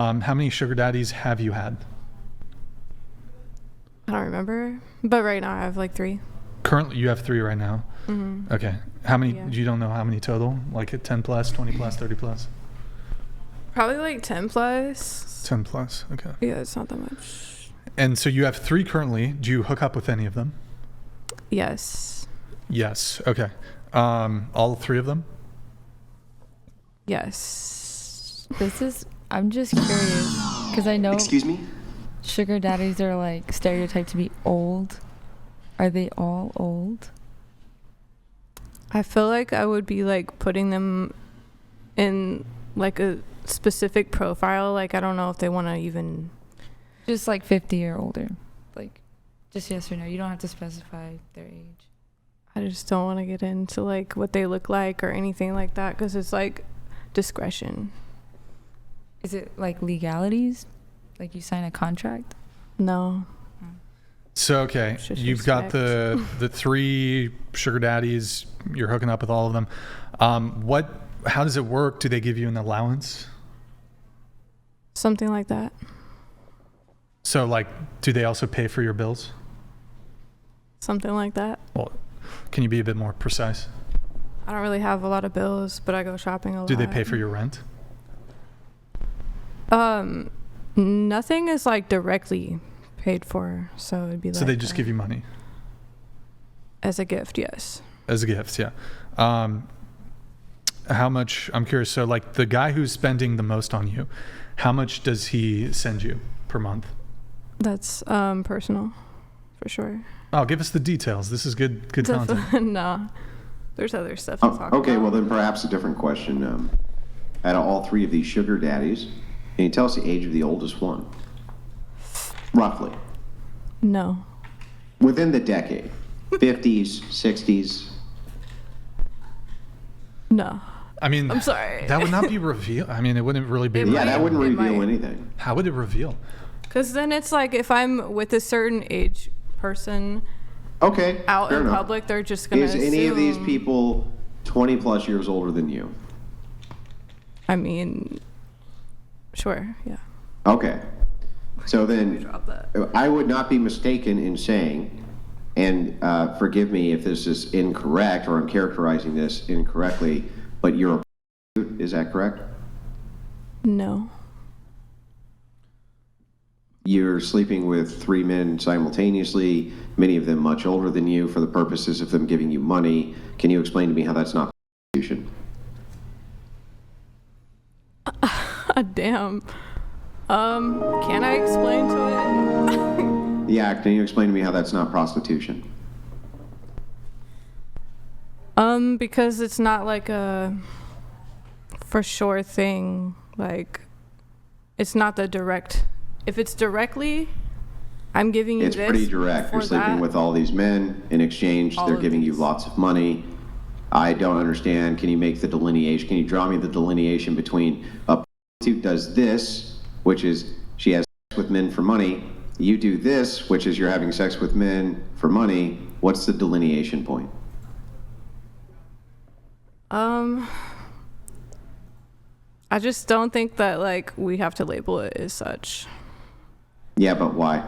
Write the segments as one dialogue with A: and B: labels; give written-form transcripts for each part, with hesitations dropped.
A: How many sugar daddies have you had?
B: I don't remember, but right now I have like 3.
A: Currently, you have 3 right now.
B: Mm-hmm.
A: Okay. How many?
B: Yeah.
A: You don't know how many total? Like at 10 plus, 20 plus, 30 plus?
B: Probably like 10 plus.
A: 10 plus. Okay.
B: Yeah, it's not that much.
A: And so you have 3 currently. Do you hook up with any of them?
B: Yes.
A: Yes. Okay. All 3 of them?
B: Yes.
C: I'm just curious because I know
D: Excuse me?
C: sugar daddies are like stereotyped to be old. Are they all old?
B: I feel like I would be like putting them in like a specific profile. Like, I don't know if they want to even.
C: Just like 50 or older. Like, just yes or no. You don't have to specify their age.
B: I just don't want to get into like what they look like or anything like that because it's like discretion.
C: Is it like legalities? Like you sign a contract?
B: No.
A: So, okay,
B: Just
A: you've got the 3 sugar daddies. You're hooking up with all of them. How does it work? Do they give you an allowance?
B: Something like that.
A: So, like, do they also pay for your bills?
B: Something like that.
A: Well, can you be a bit more precise?
B: I don't really have a lot of bills, but I go shopping a lot.
A: Do they pay for your rent?
B: Nothing is like directly paid for, so it'd be like.
A: So they just give you money?
B: As a gift, yes.
A: As a gift, yeah. How much, I'm curious, so like the guy who's spending the most on you, how much does he send you per month?
B: That's personal, for sure.
A: Oh, give us the details. This is good content.
B: No, there's other stuff to talk
D: Okay,
B: about.
D: well then perhaps a different question. Out of all 3 of these sugar daddies, can you tell us the age of the oldest one? Roughly.
B: No.
D: Within the decade. 50s, 60s.
B: No.
A: I mean,
B: I'm sorry.
A: That would not be revealed. I mean, it wouldn't really be.
D: Yeah, that wouldn't
B: It
D: reveal
B: might.
D: anything.
A: How would it reveal?
B: Because then it's like if I'm with a certain age person
D: Okay,
B: out
D: fair
B: in
D: enough.
B: public, they're just going to
D: Is
B: assume.
D: any of these people 20 plus years older than you?
B: I mean, sure, yeah.
D: Okay. So
B: We
D: then,
B: drop that.
D: I would not be mistaken in saying, and forgive me if this is incorrect or I'm characterizing this incorrectly, but you're a prostitute, is that correct?
B: No.
D: You're sleeping with 3 men simultaneously, many of them much older than you, for the purposes of them giving you money. Can you explain to me how that's not prostitution?
B: Damn. Can I explain to it?
D: Yeah, can you explain to me how that's not prostitution?
B: Because it's not like a for sure thing. Like, it's not the direct. If it's directly, I'm giving you
D: It's
B: this.
D: pretty direct. You're
B: for
D: sleeping
B: that.
D: with all these men. In exchange,
B: All
D: they're
B: of
D: giving you
B: these.
D: lots of money. I don't understand. Can you make the delineation? Can you draw me the delineation between a prostitute does this, which is she has sex with men for money. You do this, which is you're having sex with men for money. What's the delineation point?
B: I just don't think that like we have to label it as such.
D: Yeah, but why?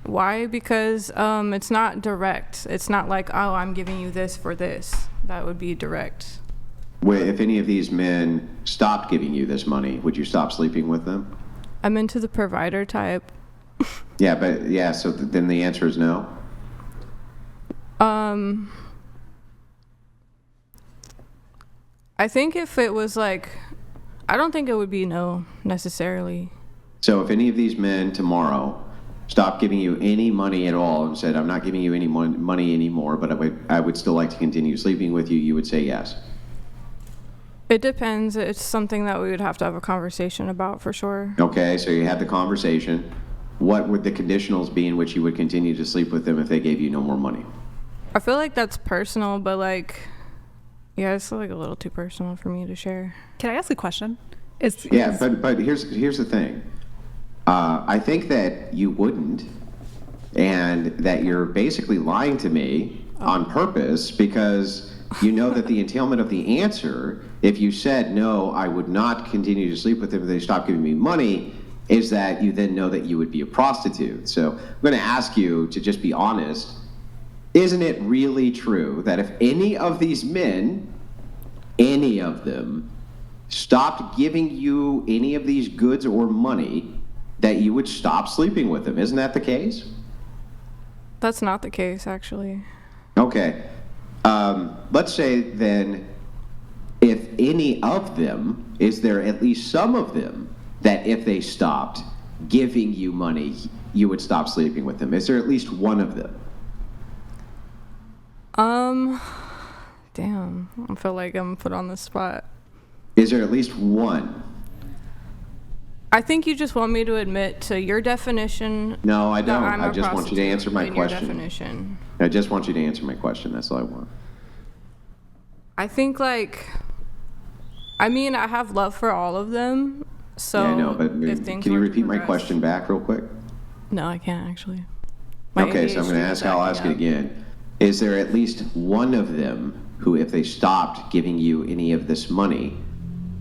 B: Why? Because it's not direct. It's not like, oh, I'm giving you this for this. That would be direct.
D: If any of these men stopped giving you this money, would you stop sleeping with them?
B: I'm into the provider type.
D: Yeah, but yeah, so then the answer is no.
B: I think if it was like, I don't think it would be no necessarily.
D: So if any of these men tomorrow stopped giving you any money at all and said, I'm not giving you any money anymore, but I would still like to continue sleeping with you, you would say yes.
B: It depends. It's something that we would have to have a conversation about for sure.
D: Okay, so you had the conversation. What would the conditionals be in which you would continue to sleep with them if they gave you no more money?
B: I feel like that's personal, but like, yeah, it's like a little too personal for me to share.
E: Can I ask a question?
D: Yeah, but here's the thing. I think that you wouldn't, and that you're basically lying to me on purpose, because you know that the entailment of the answer, if you said, no, I would not continue to sleep with them if they stopped giving me money, is that you then know that you would be a prostitute. So I'm going to ask you to just be honest. Isn't it really true that if any of these men, any of them, stopped giving you any of these goods or money, that you would stop sleeping with them? Isn't that the case?
B: That's not the case, actually.
D: Okay. Let's say then, if any of them, is there at least some of them that if they stopped giving you money, you would stop sleeping with them? Is there at least one of them?
B: Damn. I feel like I'm put on the spot.
D: Is there at least one?
B: I think you just want me to admit to your definition.
D: No, I
B: that
D: don't.
B: I'm
D: I
B: a
D: just want you to answer my
B: prostitute in your
D: question.
B: definition.
D: I just want you to answer my question. That's all I want.
B: I think, like, I mean, I have love for all of them. So
D: Yeah, I know, but
B: if things
D: can you
B: were to
D: repeat my
B: progress-
D: question back real quick?
B: No, I can't actually. My
D: Okay, so I'm going to
B: ADHD
D: ask,
B: is
D: I'll
B: acting
D: ask it
B: up.
D: again. Is there at least one of them who, if they stopped giving you any of this money,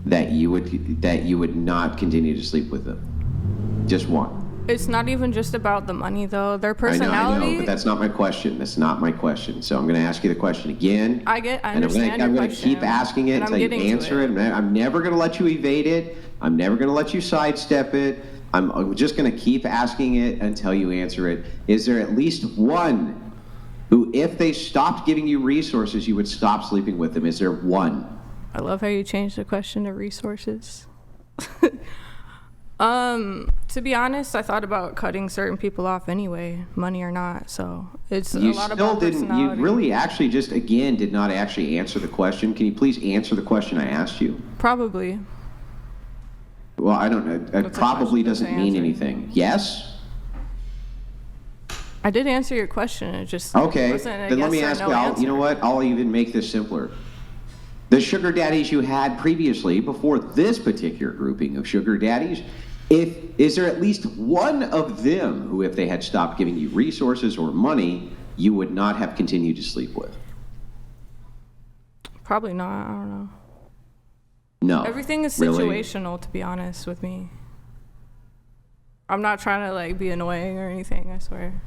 D: that you would not continue to sleep with them? Just one.
B: It's not even just about the money, though. Their
D: I
B: personality.
D: know, but that's not my question. That's not my question. So I'm going to ask you the question again.
B: I understand
D: I'm
B: your
D: going to keep
B: question,
D: asking it
B: and I'm
D: until you
B: getting to
D: answer it. I'm never going to let you evade it. I'm never going to let you sidestep it. I'm just going to keep asking it until you answer it. Is there at least one who, if they stopped giving you resources, you would stop sleeping with them? Is there one?
B: I love how you changed the question to resources. To be honest, I thought about cutting certain people off anyway, money or not. So it's
D: You
B: a lot
D: still
B: about
D: didn't. You
B: personality.
D: really actually just again did not actually answer the question. Can you please answer the question I asked you?
B: Probably.
D: Well, I don't know. It
B: That's a
D: probably
B: question, that's
D: doesn't
B: an
D: mean
B: answer.
D: anything. Yes?
B: I did answer your question. It just
D: Okay.
B: wasn't a
D: Then let
B: yes
D: me
B: or
D: ask
B: no
D: you,
B: answer.
D: you know what? I'll even make this simpler. The sugar daddies you had previously, before this particular grouping of sugar daddies, is there at least one of them who, if they had stopped giving you resources or money, you would not have continued to sleep with?
B: Probably not. I don't know.
D: No.
B: Everything is
D: Really?
B: situational, to be honest with me. I'm not trying to like be annoying or anything, I swear.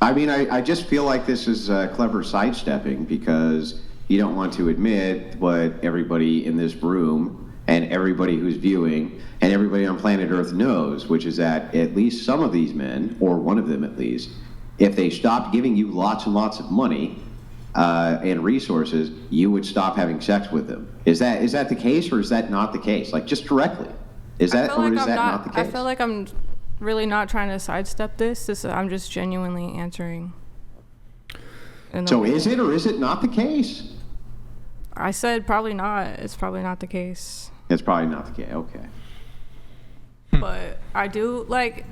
D: I mean, I just feel like this is clever sidestepping because you don't want to admit what everybody in this room and everybody who's viewing and everybody on planet Earth knows, which is that at least some of these men, or one of them at least, if they stopped giving you lots and lots of money and resources, you would stop having sex with them. Is that the case, or is that not the case? Like, just directly. Is that not the case?
B: I feel like I'm really not trying to sidestep this. I'm just genuinely answering.
D: So is it or is it not the case?
B: I said probably not. It's probably not the case.
D: It's probably not the case. Okay.
B: But I do, like,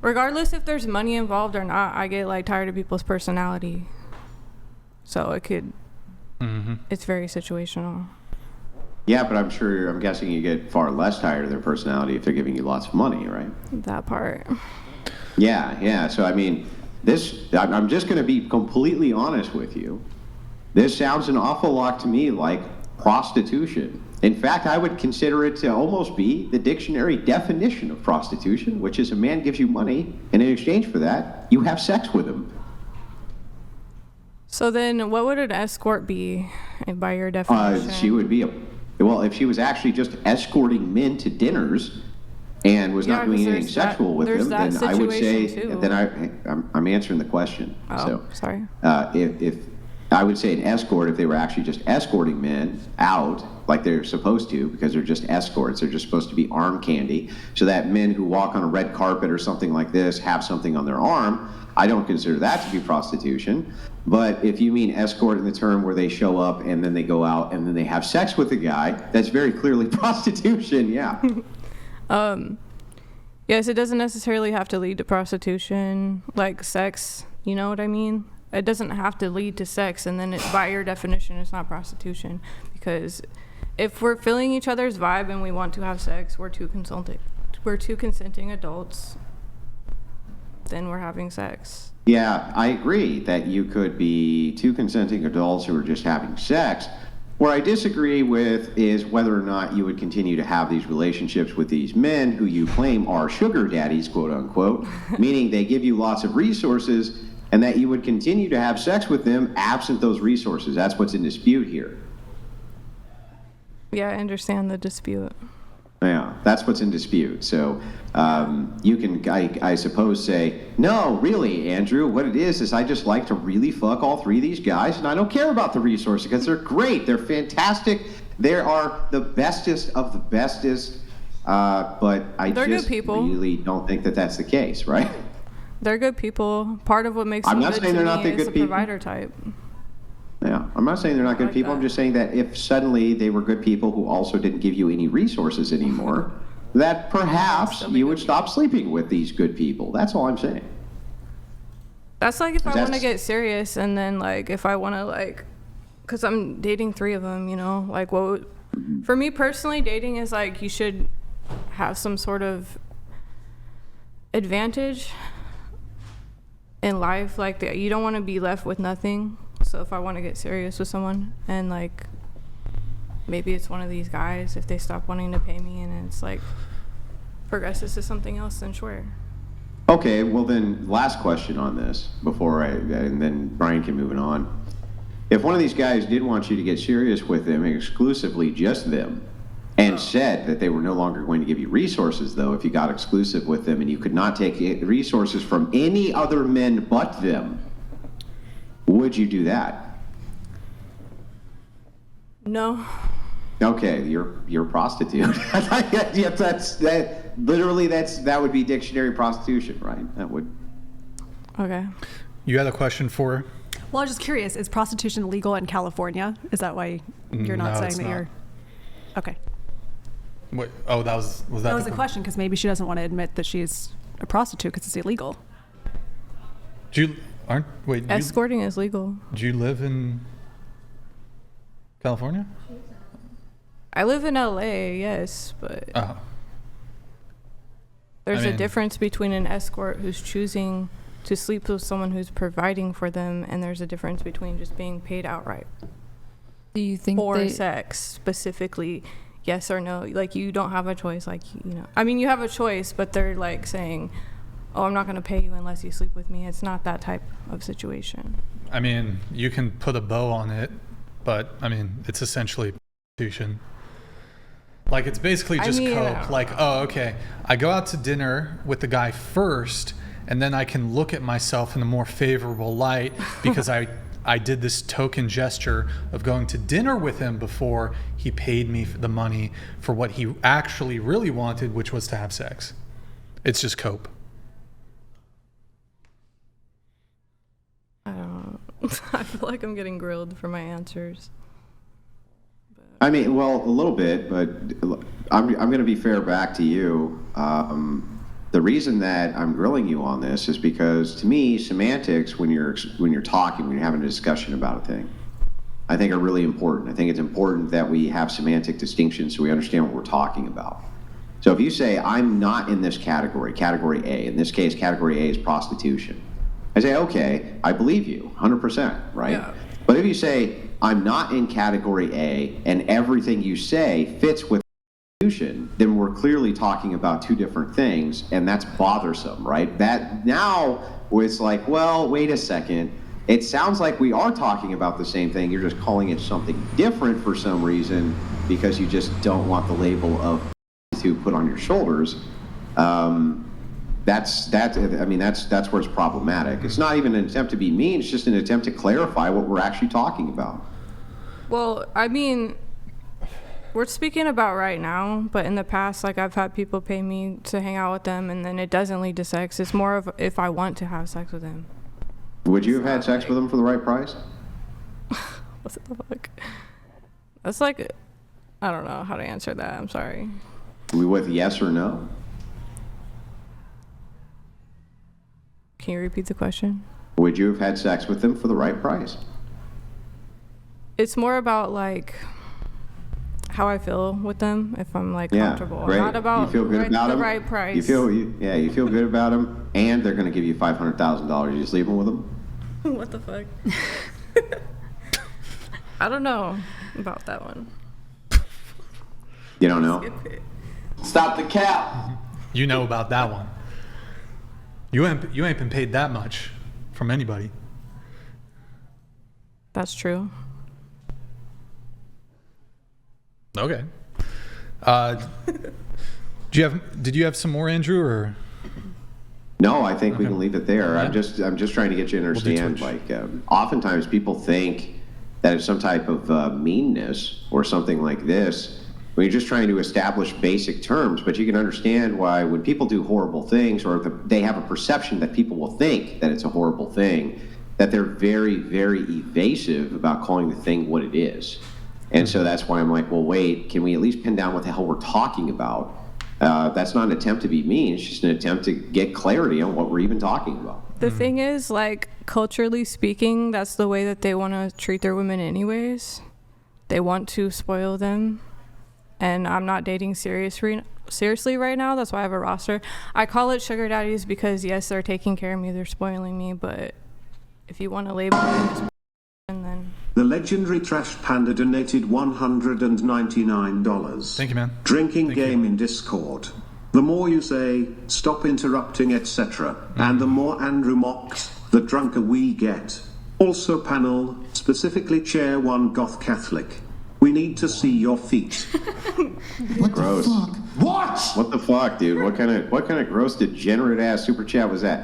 B: regardless if there's money involved or not, I get, like, tired of people's personality. So it could, it's very situational.
D: Yeah, but I'm guessing you get far less tired of their personality if they're giving you lots of money, right?
B: That part.
D: Yeah. So, I mean, I'm just going to be completely honest with you. This sounds an awful lot to me like prostitution. In fact, I would consider it to almost be the dictionary definition of prostitution, which is a man gives you money, and in exchange for that, you have sex with him.
B: So then what would an escort be by your definition?
D: She would be if she was actually just escorting men to dinners and was not
B: 'cause
D: doing anything
B: there's that-
D: sexual with
B: there's
D: them,
B: that
D: then I would say,
B: situation, too.
D: then I'm answering the question.
B: Oh,
D: So,
B: sorry.
D: if I would say an escort, if they were actually just escorting men out like they're supposed to, because they're just escorts, they're just supposed to be arm candy, so that men who walk on a red carpet or something like this have something on their arm, I don't consider that to be prostitution. But if you mean escort in the term where they show up and then they go out and then they have sex with the guy, that's very clearly prostitution, yeah.
B: Yes, it doesn't necessarily have to lead to prostitution, like sex, you know what I mean? It doesn't have to lead to sex, and then by your definition, it's not prostitution. Because if we're feeling each other's vibe and we want to have sex, we're two consenting adults. then we're having sex.
D: Yeah, I agree that you could be two consenting adults who are just having sex. Where I disagree with is whether or not you would continue to have these relationships with these men who you claim are sugar daddies, quote unquote, meaning they give you lots of resources, and that you would continue to have sex with them absent those resources. That's what's in dispute here.
B: Yeah, I understand the dispute.
D: Yeah, that's what's in dispute. So you can, I suppose, say, no, really, Andrew, what it is I just like to really fuck all three of these guys, and I don't care about the resources because they're great. They're fantastic. They are the bestest of the bestest. But they're just really don't think that that's the case, right?
B: They're good people. Part of what makes
D: I'm
B: them
D: not
B: good
D: saying
B: to
D: they're not
B: me
D: the
B: is
D: good
B: the
D: people.
B: provider type.
D: Yeah, I'm not saying they're not good people. I'm just saying that if suddenly they were good people who also didn't give you any resources anymore, that perhaps you would stop sleeping with these good people. That's all I'm saying.
B: That's like if I want to get serious, and then like if I want to like, because I'm dating 3 of them, you know, like what for me personally, dating is like you should have some sort of advantage in life, like that you don't want to be left with nothing. So if I want to get serious with someone, and like maybe it's one of these guys, if they stop wanting to pay me and it's like progresses to something else, then sure.
D: Okay, well then, last question on this and then Brian can move it on. If one of these guys did want you to get serious with them, exclusively just them, and said that they were no longer going to give you resources, though, if you got exclusive with them and you could not take resources from any other men but them, would you do that?
B: No.
D: Okay, you're a prostitute. Yep, that would be dictionary prostitution, right? That would.
B: Okay.
A: You had a question for her?
E: Well, I was just curious, is prostitution legal in California? Is that why you're not saying that you're... Okay.
A: What? Oh, that was
E: the question, because maybe she doesn't want to admit that she's a prostitute because it's illegal.
B: Escorting is legal.
A: Do you live in California?
B: I live in LA, yes, but there's a difference between an escort who's choosing to sleep with someone who's providing for them, and there's a difference between just being paid outright.
C: Do you think
B: for sex specifically, yes or no? Like you don't have a choice, like, you know. I mean, you have a choice, but they're like saying, oh, I'm not going to pay you unless you sleep with me. It's not that type of situation.
A: I mean, you can put a bow on it, but I mean, it's essentially prostitution. Like, it's basically just cope. Like, oh, okay, I go out to dinner with the guy first, and then I can look at myself in a more favorable light because I did this token gesture of going to dinner with him before he paid me the money for what he actually really wanted, which was to have sex. It's just cope.
B: I don't know. I feel like I'm getting grilled for my answers.
D: I mean, well, a little bit, but I'm going to be fair back to you. The reason that I'm grilling you on this is because, to me, semantics, when you're talking, when you're having a discussion about a thing, I think are really important. I think it's important that we have semantic distinctions so we understand what we're talking about. So if you say, I'm not in this category, category A, in this case, category A is prostitution, I say, okay, I believe you, 100%, right? Yeah. But if you say, I'm not in category A, and everything you say fits with prostitution, then we're clearly talking about two different things, and that's bothersome, right? That now it's like, well, wait a second. It sounds like we are talking about the same thing. You're just calling it something different for some reason because you just don't want the label of to put on your shoulders. That's where it's problematic. It's not even an attempt to be mean. It's just an attempt to clarify what we're actually talking about.
B: Well, I mean, we're speaking about right now, but in the past, like, I've had people pay me to hang out with them, and then it doesn't lead to sex. It's more of if I want to have sex with them.
D: Would you have had sex with them for the right price?
B: What the fuck? That's like, I don't know how to answer that. I'm sorry.
D: With yes or no?
B: Can you repeat the question?
D: Would you have had sex with them for the right price?
B: It's more about, like, how I feel with them, if I'm like
D: Yeah,
B: comfortable.
D: great.
B: Not about
D: you feel good about
B: the
D: them.
B: right price.
D: You feel good about them, and they're going to give you $500,000. You just leave them with them.
B: What the fuck? I don't know about that one.
D: You don't know.
F: Stop the cap.
A: You know about that one. You ain't been paid that much from anybody.
B: That's true.
A: Okay. Did you have some more, Andrew, or?
D: No, I think we can leave it there.
A: Yeah.
D: I'm just trying to get you to
A: We'll do
D: understand.
A: Twitch.
D: Oftentimes people think that it's some type of meanness or something like this. When you're just trying to establish basic terms, but you can understand why when people do horrible things, or they have a perception that people will think that it's a horrible thing, that they're very, very evasive about calling the thing what it is. And so that's why I'm like, well, wait, can we at least pin down what the hell we're talking about? That's not an attempt to be mean. It's just an attempt to get clarity on what we're even talking about.
B: The thing is, like, culturally speaking, that's the way that they want to treat their women anyways. They want to spoil them. And I'm not dating seriously right now. That's why I have a roster. I call it sugar daddies because, yes, they're taking care of me. They're spoiling me. But if you want to label me as and then...
G: The legendary Trash Panda donated $199.
A: Thank you, man.
G: Drinking
A: Thank
G: game
A: you.
G: in Discord. The more you say, stop interrupting, etc., and the more Andrew mocks, the drunker we get. Also panel, specifically chair 1 Goth Catholic. We need to see your feet.
F: What
D: Gross.
F: the fuck? What?
D: What the fuck, dude? What kind of gross degenerate ass super chat was that?